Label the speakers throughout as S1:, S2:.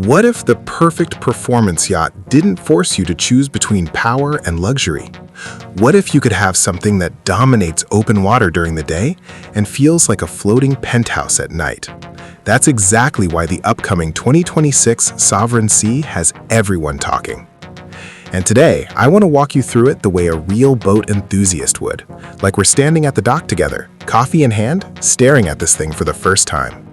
S1: What if the perfect performance yacht didn't force you to choose between power and luxury? What if you could have something that dominates open water during the day and feels like a floating penthouse at night? That's exactly why the upcoming 2026 Sovereign Sea has everyone talking. And today, I want to walk you through it the way a real boat enthusiast would, like we're standing at the dock together, coffee in hand, staring at this thing for the first time.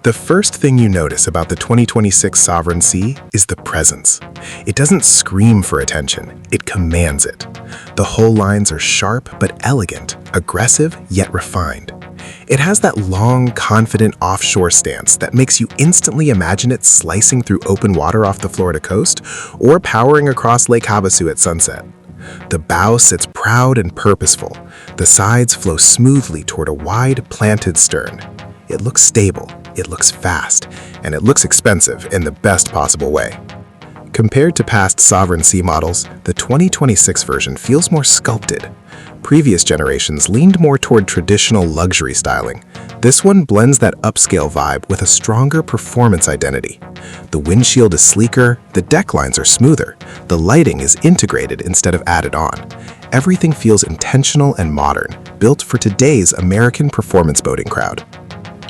S1: The first thing you notice about the 2026 Sovereign Sea is the presence. It doesn't scream for attention, it commands it. The hull lines are sharp but elegant, aggressive yet refined. It has that long, confident offshore stance that makes you instantly imagine it slicing through open water off the Florida coast or powering across Lake Havasu at sunset. The bow sits proud and purposeful. The sides flow smoothly toward a wide, planted stern. It looks stable, it looks fast, and it looks expensive in the best possible way. Compared to past Sovereign Sea models, the 2026 version feels more sculpted. Previous generations leaned more toward traditional luxury styling. This one blends that upscale vibe with a stronger performance identity. The windshield is sleeker, the deck lines are smoother, the lighting is integrated instead of added on. Everything feels intentional and modern, built for today's American performance boating crowd.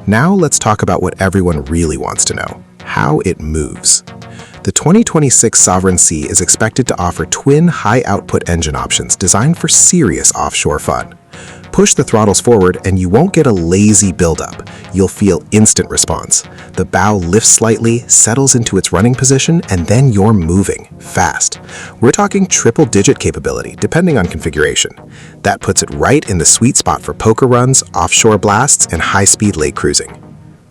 S1: Now let's talk about what everyone really wants to know: how it moves. The 2026 Sovereign Sea is expected to offer twin high-output engine options designed for serious offshore fun. Push the throttles forward and you won't get a lazy buildup. You'll feel instant response. The bow lifts slightly, settles into its running position, and then you're moving fast. We're talking triple-digit capability, depending on configuration. That puts it right in the sweet spot for poker runs, offshore blasts, and high-speed lake cruising.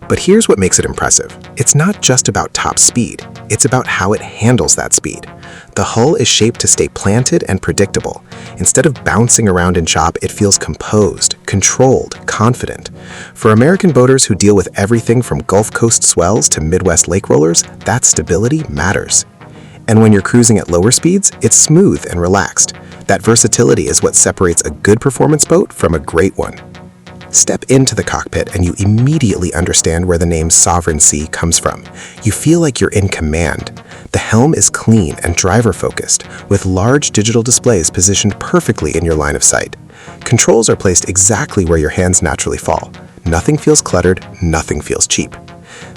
S1: But here's what makes it impressive. It's not just about top speed, it's about how it handles that speed. The hull is shaped to stay planted and predictable. Instead of bouncing around in chop, it feels composed, controlled, confident. For American boaters who deal with everything from Gulf Coast swells to Midwest lake rollers, that stability matters. And when you're cruising at lower speeds, it's smooth and relaxed. That versatility is what separates a good performance boat from a great one. Step into the cockpit and you immediately understand where the name Sovereign Sea comes from. You feel like you're in command. The helm is clean and driver-focused, with large digital displays positioned perfectly in your line of sight. Controls are placed exactly where your hands naturally fall. Nothing feels cluttered, nothing feels cheap.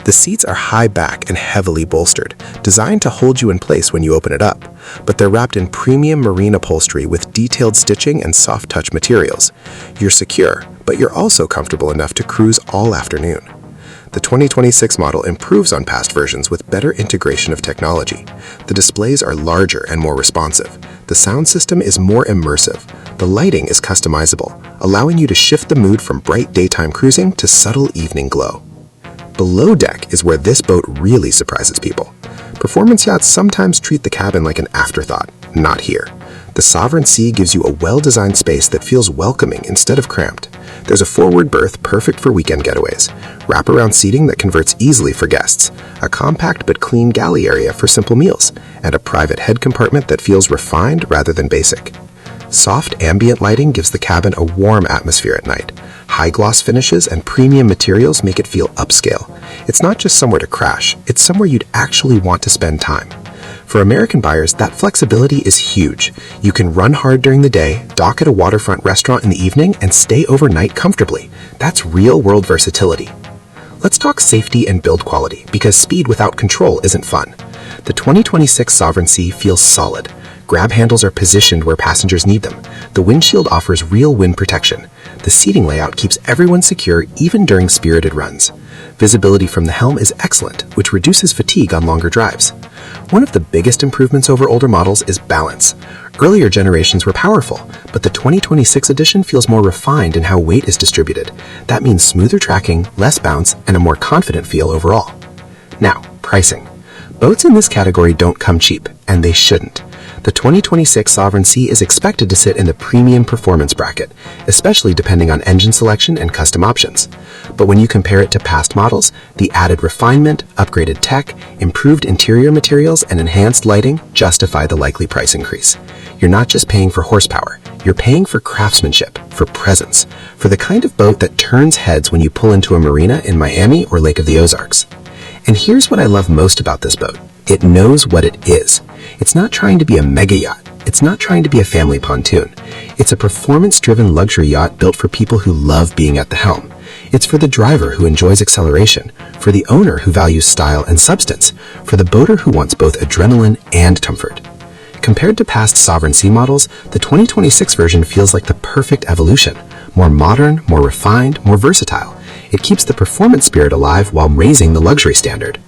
S1: The seats are high back and heavily bolstered, designed to hold you in place when you open it up, but they're wrapped in premium marine upholstery with detailed stitching and soft-touch materials. You're secure, but you're also comfortable enough to cruise all afternoon. The 2026 model improves on past versions with better integration of technology. The displays are larger and more responsive. The sound system is more immersive. The lighting is customizable, allowing you to shift the mood from bright daytime cruising to subtle evening glow. Below deck is where this boat really surprises people. Performance yachts sometimes treat the cabin like an afterthought. Not here. The Sovereign Sea gives you a well-designed space that feels welcoming instead of cramped. There's a forward berth perfect for weekend getaways, wraparound seating that converts easily for guests, a compact but clean galley area for simple meals, and a private head compartment that feels refined rather than basic. Soft ambient lighting gives the cabin a warm atmosphere at night. High gloss finishes and premium materials make it feel upscale. It's not just somewhere to crash, it's somewhere you'd actually want to spend time. For American buyers, that flexibility is huge. You can run hard during the day, dock at a waterfront restaurant in the evening, and stay overnight comfortably. That's real-world versatility. Let's talk safety and build quality, because speed without control isn't fun. The 2026 Sovereign Sea feels solid. Grab handles are positioned where passengers need them. The windshield offers real wind protection. The seating layout keeps everyone secure even during spirited runs. Visibility from the helm is excellent, which reduces fatigue on longer drives. One of the biggest improvements over older models is balance. Earlier generations were powerful, but the 2026 edition feels more refined in how weight is distributed. That means smoother tracking, less bounce, and a more confident feel overall. Now, pricing. Boats in this category don't come cheap, and they shouldn't. The 2026 Sovereign Sea is expected to sit in the premium performance bracket, especially depending on engine selection and custom options. But when you compare it to past models, the added refinement, upgraded tech, improved interior materials, and enhanced lighting justify the likely price increase. You're not just paying for horsepower, you're paying for craftsmanship, for presence, for the kind of boat that turns heads when you pull into a marina in Miami or Lake of the Ozarks.
S2: And here's what I love most about this boat. It knows what it is. It's not trying to be a mega yacht. It's not trying to be a family pontoon. It's a performance-driven luxury yacht built for people who love being at the helm. It's for the driver who enjoys acceleration, for the owner who values style and substance, for the boater who wants both adrenaline and comfort. Compared to past Sovereign Sea models, the 2026 version feels like the perfect evolution. More modern, more refined, more versatile. It keeps the performance spirit alive while raising the luxury standard.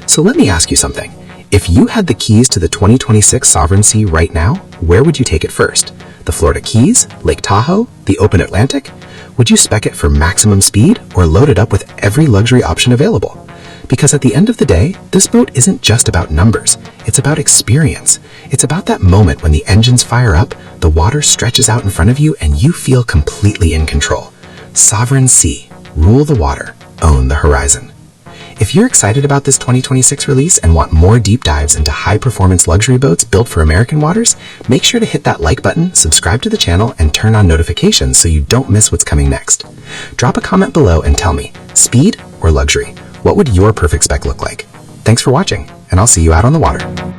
S2: So let me ask you something. If you had the keys to the 2026 Sovereign Sea right now, where would you take it first? The Florida Keys? Lake Tahoe? The open Atlantic? Would you spec it for maximum speed or load it up with every luxury option available? Because at the end of the day, this boat isn't just about numbers. It's about experience. It's about that moment when the engines fire up, the water stretches out in front of you, and you feel completely in control. Sovereign Sea. Rule the water. Own the horizon. If you're excited about this 2026 release and want more deep dives into high-performance luxury boats built for American waters, make sure to hit that like button, subscribe to the channel, and turn on notifications so you don't miss what's coming next. Drop a comment below and tell me, speed or luxury? What would your perfect spec look like? Thanks for watching, and I'll see you out on the water.